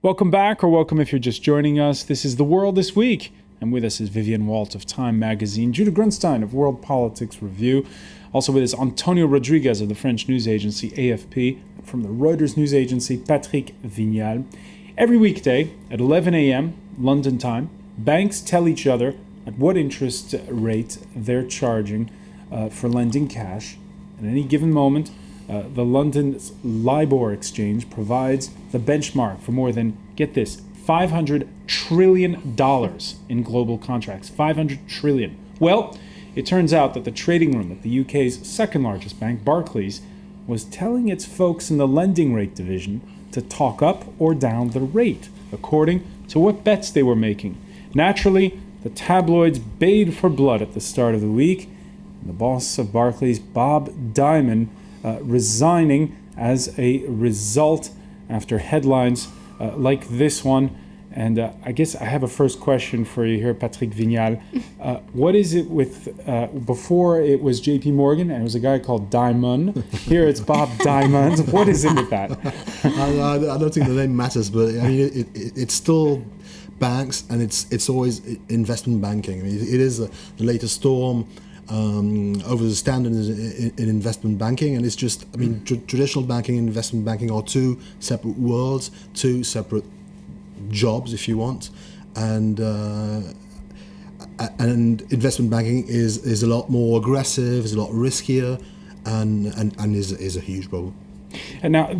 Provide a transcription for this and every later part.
Welcome back, or welcome if you're just joining us. This is The World This Week, and with us is Vivian Walt of Time Magazine, Judah Grunstein of World Politics Review. Also with us, Antonio Rodriguez of the French news agency AFP, and from the Reuters news agency, Patrick Vignal. Every weekday at 11 a.m. London time, banks tell each other at what interest rate they're charging for lending cash. At any given moment, the London LIBOR exchange provides the benchmark for more than, get this, $500 trillion in global contracts. $500 trillion. Well, it turns out that the trading room at the UK's second largest bank, Barclays, was telling its folks in the lending rate division to talk up or down the rate, according to what bets they were making. Naturally, the tabloids bayed for blood at the start of the week. The boss of Barclays, Bob Diamond, resigning as a result after headlines like this one. And I guess I have a first question for you here, Patrick Vignal. What is it with, before it was JP Morgan and it was a guy called Diamond. Here it's Bob Diamond. What is it with that? I don't think the name matters, but I mean, it's still banks, and it's always investment banking. I mean, it is the latest storm over the standards in investment banking, and it's just, I mean, traditional banking and investment banking are two separate worlds, two separate jobs, if you want, and investment banking is a lot more aggressive, is a lot riskier, and is a huge problem. And now,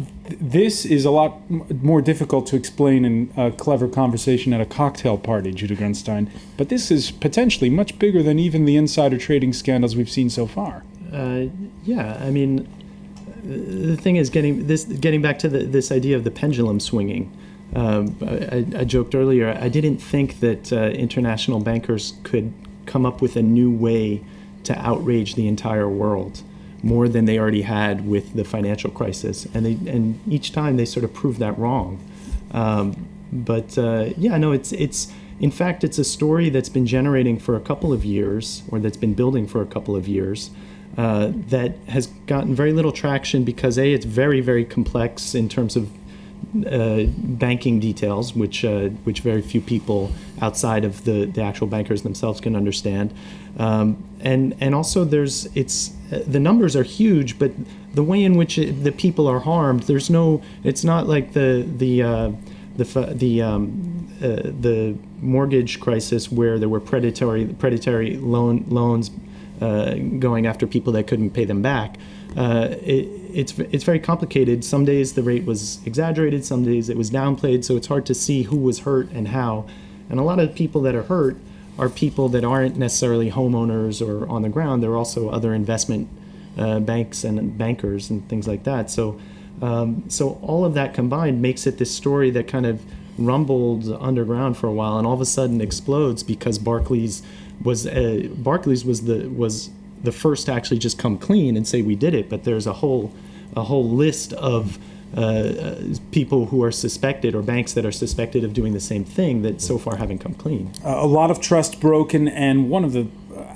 this is a lot more difficult to explain in a clever conversation at a cocktail party, Judah Grunstein. But this is potentially much bigger than even the insider trading scandals we've seen so far. Yeah, I mean, the thing is getting back to this idea of the pendulum swinging. I joked earlier, I didn't think that international bankers could come up with a new way to outrage the entire world, more than they already had with the financial crisis, and each time they sort of proved that wrong. It's in fact it's a story that's been generating for a couple of years, or that's been building for a couple of years, that has gotten very little traction because it's very, very complex in terms of banking details, which very few people outside of the actual bankers themselves can understand, and also the numbers are huge, but the way in which the people are harmed, it's not like the mortgage crisis where there were predatory loans going after people that couldn't pay them back. It's very complicated. Some days the rate was exaggerated, some days it was downplayed, so it's hard to see who was hurt and how. And a lot of the people that are hurt are people that aren't necessarily homeowners or on the ground. They're also other investment banks and bankers and things like that. So all of that combined makes it this story that kind of rumbled underground for a while and all of a sudden explodes because Barclays was the first to actually just come clean and say we did it, but there's a whole list of people who are suspected, or banks that are suspected of doing the same thing, that so far haven't come clean. A lot of trust broken, and one of the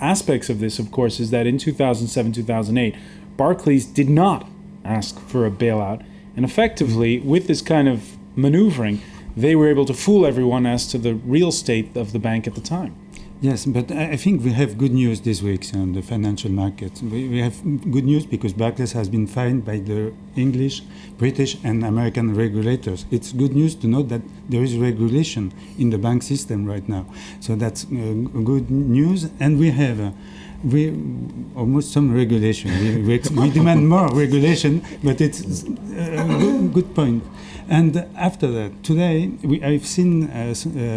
aspects of this, of course, is that in 2007, 2008, Barclays did not ask for a bailout, and effectively, with this kind of maneuvering, they were able to fool everyone as to the real state of the bank at the time. Yes, but I think we have good news this week on the financial market. We have good news because Barclays has been fined by the English, British and American regulators. It's good news to know that there is regulation in the bank system right now. So that's good news. And we have almost some regulation. We demand more regulation, but it's a good point. And after that, today I've seen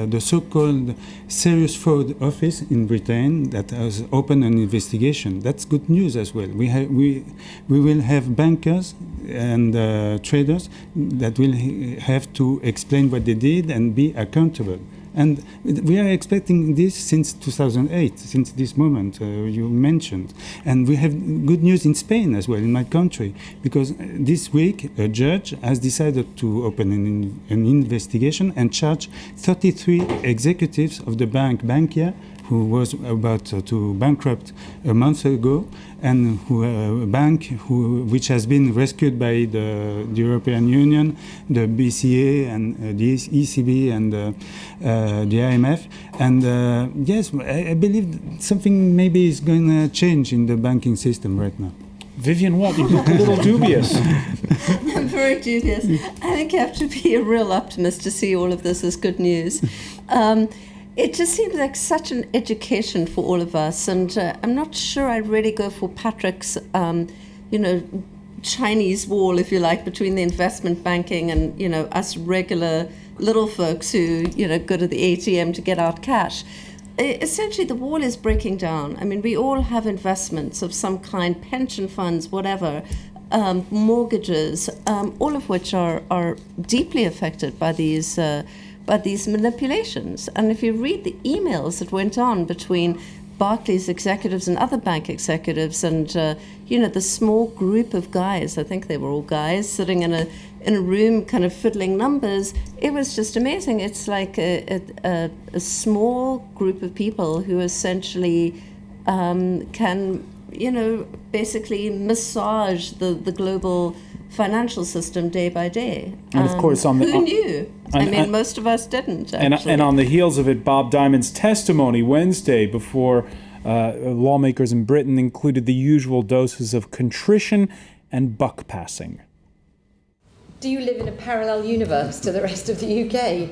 the so-called Serious Fraud Office in Britain that has opened an investigation. That's good news as well. We will have bankers and traders that will have to explain what they did and be accountable. And we are expecting this since 2008, since this moment you mentioned. And we have good news in Spain as well, in my country, because this week a judge has decided to open an investigation and charge 33 executives of the bank Bankia who was about to bankrupt a month ago, and a bank which has been rescued by the European Union, the BCA, and the ECB, and the IMF. And yes, I believe something maybe is going to change in the banking system right now. Vivian Walt, you look a little dubious. I'm very dubious. I think you have to be a real optimist to see all of this as good news. It just seems like such an education for all of us, and I'm not sure I'd really go for Patrick's, Chinese wall, if you like, between the investment banking and, us regular little folks who, go to the ATM to get out cash. Essentially, the wall is breaking down. I mean, we all have investments of some kind, pension funds, whatever, mortgages, all of which are deeply affected by these manipulations. And if you read the emails that went on between Barclays executives and other bank executives and, the small group of guys, I think they were all guys, sitting in a room kind of fiddling numbers, it was just amazing. It's like a small group of people who essentially can, basically massage the global financial system day by day. And of course, who knew? Most of us didn't, actually. And on the heels of it, Bob Diamond's testimony Wednesday before lawmakers in Britain included the usual doses of contrition and buck passing. Do you live in a parallel universe to the rest of the UK?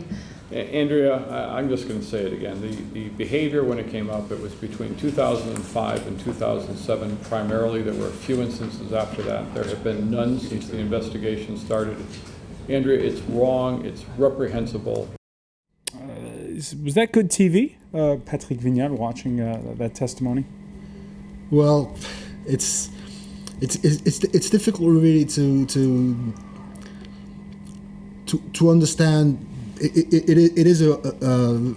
Andrea, I'm just going to say it again. The behavior when it came up, it was between 2005 and 2007 primarily. There were a few instances after that. There have been none since the investigation started. Andrea, it's wrong. It's reprehensible. Was that good TV, Patrick Vignal, watching that testimony? Well, it's difficult really to understand. It is a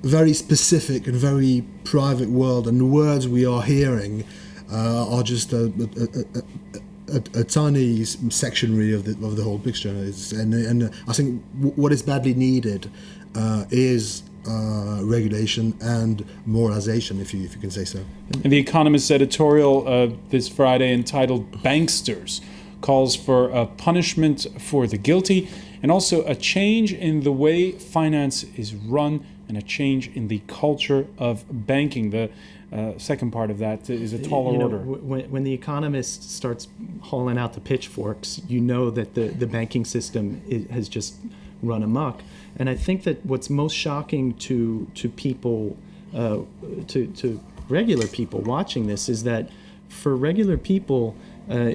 very specific and very private world, and the words we are hearing are just a tiny section really of the whole picture. And I think what is badly needed is regulation and moralization, if you can say so. And The Economist's editorial this Friday entitled "Banksters" calls for a punishment for the guilty and also a change in the way finance is run and a change in the culture of banking. The second part of that is a taller order. When The Economist starts hauling out the pitchforks, you know that the banking system has just run amok. And I think that what's most shocking to people, to regular people watching this, is that for regular people,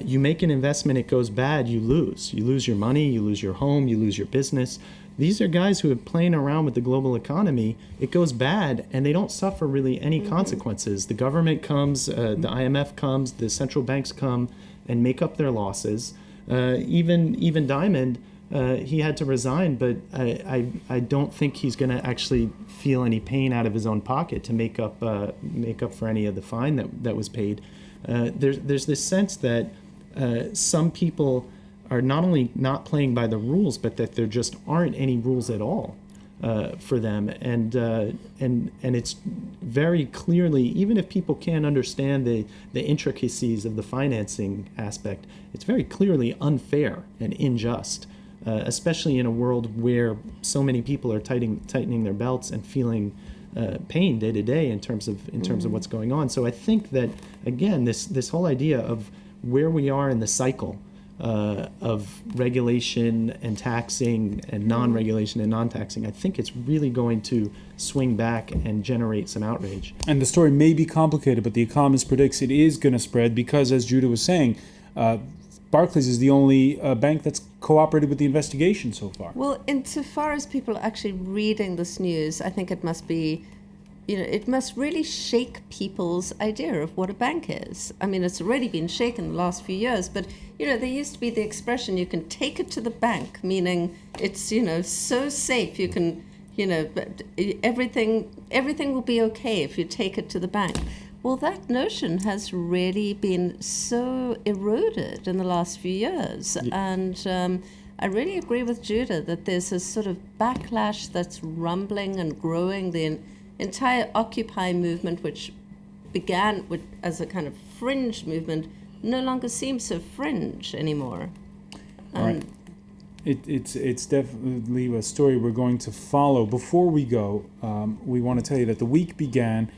you make an investment, it goes bad, you lose. You lose your money, you lose your home, you lose your business. These are guys who are playing around with the global economy. It goes bad, and they don't suffer really any consequences. The government comes, the IMF comes, the central banks come and make up their losses. Even Diamond, he had to resign, but I don't think he's going to actually feel any pain out of his own pocket to make up for any of the fine that was paid. There's this sense that some people are not only not playing by the rules, but that there just aren't any rules at all for them, and it's very clearly, even if people can't understand the intricacies of the financing aspect, it's very clearly unfair and unjust, especially in a world where so many people are tightening their belts and feeling pain day to day in terms of what's going on. So I think that, again, this whole idea of where we are in the cycle of regulation and taxing and non-regulation and non-taxing, I think it's really going to swing back and generate some outrage. And the story may be complicated, but The Economist predicts it is going to spread because, as Judah was saying, Barclays is the only bank that's cooperated with the investigation so far. Well, insofar as people are actually reading this news, I think it must be, it must really shake people's idea of what a bank is. I mean, it's already been shaken the last few years, but, there used to be the expression, you can take it to the bank, meaning it's, so safe, you can, everything will be okay if you take it to the bank. Well, that notion has really been so eroded in the last few years. Yeah. And I really agree with Judah that there's a sort of backlash that's rumbling and growing. The entire Occupy movement, which began as a kind of fringe movement, no longer seems so fringe anymore. All right. It's definitely a story we're going to follow. Before we go, we want to tell you that the week began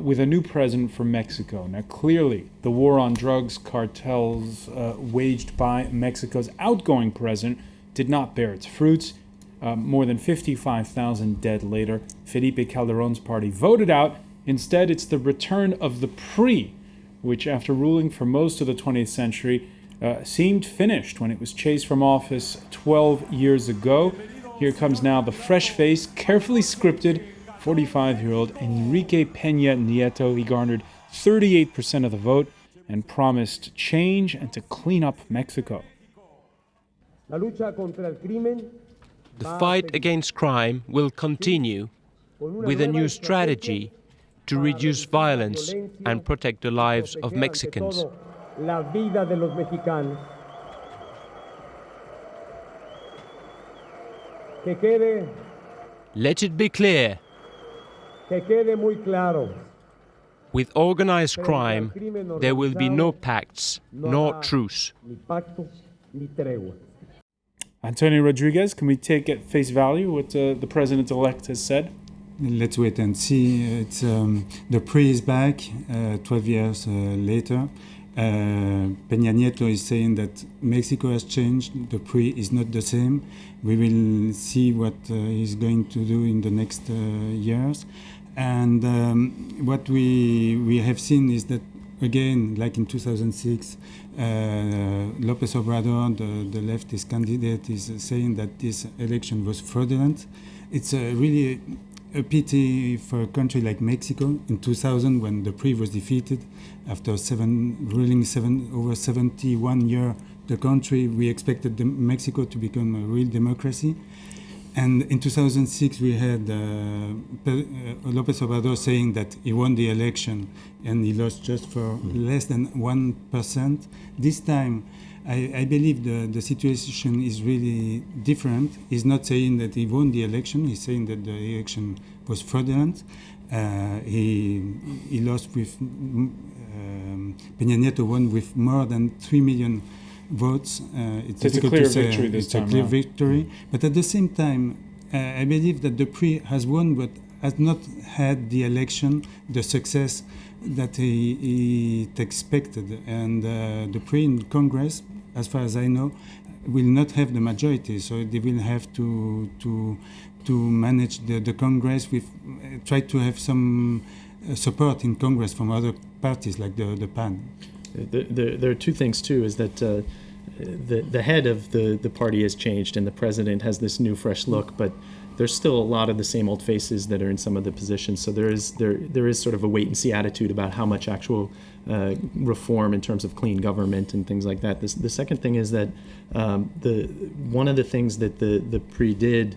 with a new president for Mexico. Now, clearly, the war on drugs cartels waged by Mexico's outgoing president did not bear its fruits. More than 55,000 dead later, Felipe Calderon's party voted out. Instead, it's the return of the PRI, which, after ruling for most of the 20th century, seemed finished when it was chased from office 12 years ago. Here comes now the fresh-faced, carefully scripted 45-year-old Enrique Peña Nieto. He garnered 38% of the vote and promised change and to clean up Mexico. The fight against crime will continue with a new strategy to reduce violence and protect the lives of Mexicans. Let it be clear. With organized crime, there will be no pacts, nor truce. Antonio Rodriguez, can we take at face value what the president-elect has said? Let's wait and see. It's the PRI is back 12 years later. Peña Nieto is saying that Mexico has changed. The PRI is not the same. We will see what he's going to do in the next years. And what we have seen is that, again, like in 2006, López Obrador, the leftist candidate, is saying that this election was fraudulent. It's really a pity for a country like Mexico. In 2000, when the PRI was defeated, after ruling over 71 years, the country, we expected Mexico to become a real democracy. And in 2006, we had López Obrador saying that he won the election and he lost just for less than 1%. This time, I believe the situation is really different. He's not saying that he won the election. He's saying that the election was fraudulent. He lost with Peña Nieto won with more than 3 million votes. It's a difficult clear to say. victory this time. It's a clear victory. But at the same time, I believe that the PRI has won, but has not had the election, the success that he expected. And the PRI in Congress, as far as I know, will not have the majority. So they will have to manage the Congress with try to have some support in Congress from other parties like the PAN. There are two things too. Is that the head of the party has changed and the president has this new fresh look, but there's still a lot of the same old faces that are in some of the positions. So there is sort of a wait and see attitude about how much actual reform in terms of clean government and things like that. The second thing is that one of the things that the PRI did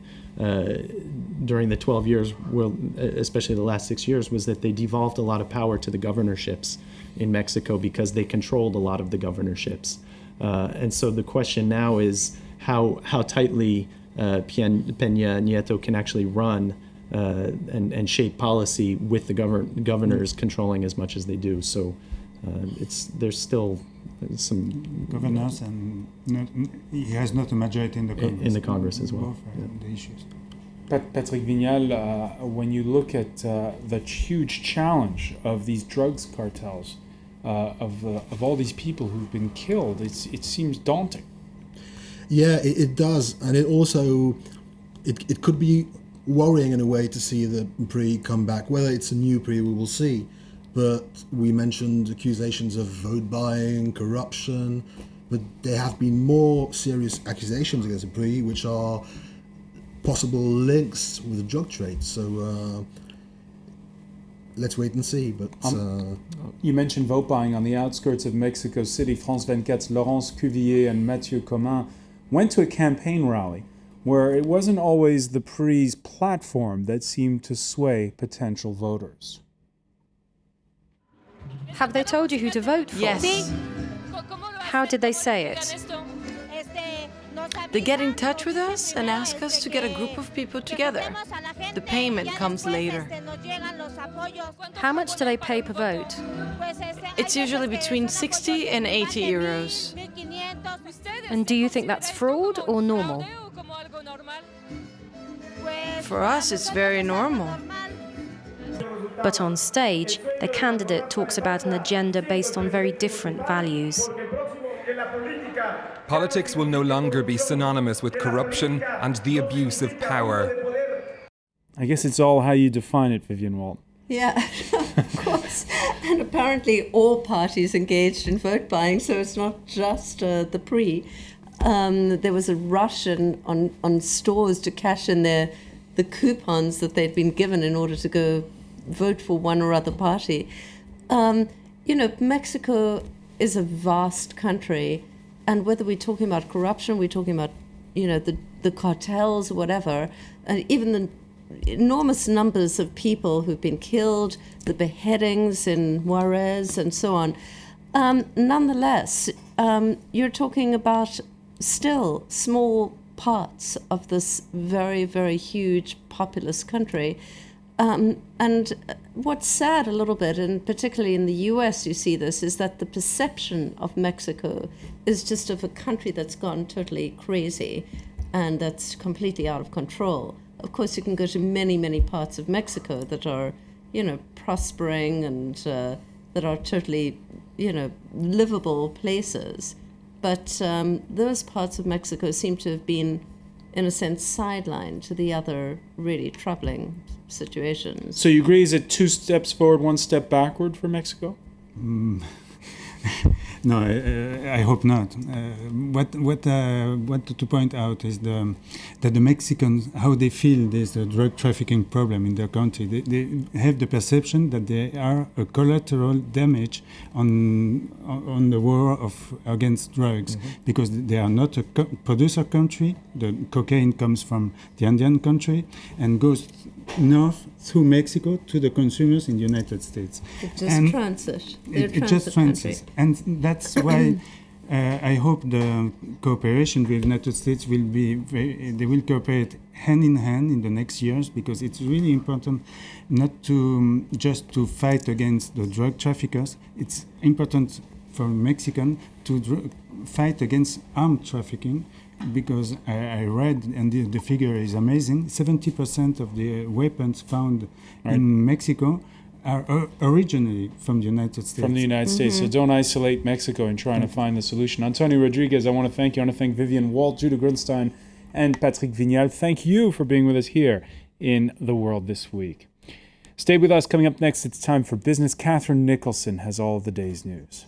during the 12 years, well, especially the last 6 years, was that they devolved a lot of power to the governorships in Mexico because they controlled a lot of the governorships. And so the question now is how tightly Peña Nieto can actually run and shape policy with the governors controlling as much as they do. So there's still some governors, and he has not a majority in the Congress. In the Congress as well. The issues. Patrick Vignal, when you look at the huge challenge of these drugs cartels, of all these people who've been killed, it seems daunting. Yeah, it does, and it also it could be worrying in a way to see the PRI come back. Whether it's a new PRI, we will see. But we mentioned accusations of vote buying, corruption, but there have been more serious accusations against the PRI, which are possible links with the drug trade. So let's wait and see. But you mentioned vote buying on the outskirts of Mexico City. France 24's Laurence Cuvillier and Mathieu Comin went to a campaign rally where it wasn't always the PRI's platform that seemed to sway potential voters. Have they told you who to vote for? Yes. How did they say it? They get in touch with us and ask us to get a group of people together. The payment comes later. How much do they pay per vote? It's usually between 60 and 80 euros. And do you think that's fraud or normal? For us, it's very normal. But on stage, the candidate talks about an agenda based on very different values. Politics will no longer be synonymous with corruption and the abuse of power. I guess it's all how you define it, Vivian Walt. Yeah, of course. And apparently all parties engaged in vote buying, so it's not just the PRI. There was a rush on stores to cash in the coupons that they'd been given in order to go vote for one or other party. Mexico is a vast country, and whether we're talking about corruption, we're talking about, the cartels or whatever, and even the enormous numbers of people who've been killed, the beheadings in Juarez and so on. Nonetheless, you're talking about still small parts of this very, very huge populous country. And what's sad a little bit, and particularly in the US you see this, is that the perception of Mexico is just of a country that's gone totally crazy and that's completely out of control. Of course, you can go to many, many parts of Mexico that are, prospering and that are totally, livable places. But those parts of Mexico seem to have been, in a sense, sidelined to the other really troubling situations. So you agree, is it 2 steps forward, 1 step backward for Mexico? No, I hope not. What to point out is that the Mexicans, how they feel there's a drug trafficking problem in their country. They have the perception that they are a collateral damage on the war against drugs, because they are not a producer country. The cocaine comes from the Andean country and goes north through Mexico to the consumers in the United States. It just transit. It just transits. And that's why I hope the cooperation with the United States will be, they will cooperate hand in hand in the next years, because it's really important not to just to fight against the drug traffickers. It's important for Mexican to fight against armed trafficking, because I read, and the figure is amazing, 70% of the weapons found in Mexico are originally from the United States. From the United States. So don't isolate Mexico in trying to find the solution. Antonio Rodriguez, I want to thank you. I want to thank Vivian Walt, Judah Grunstein, and Patrick Vignal. Thank you for being with us here in The World This Week. Stay with us. Coming up next, it's time for business. Catherine Nicholson has all of the day's news.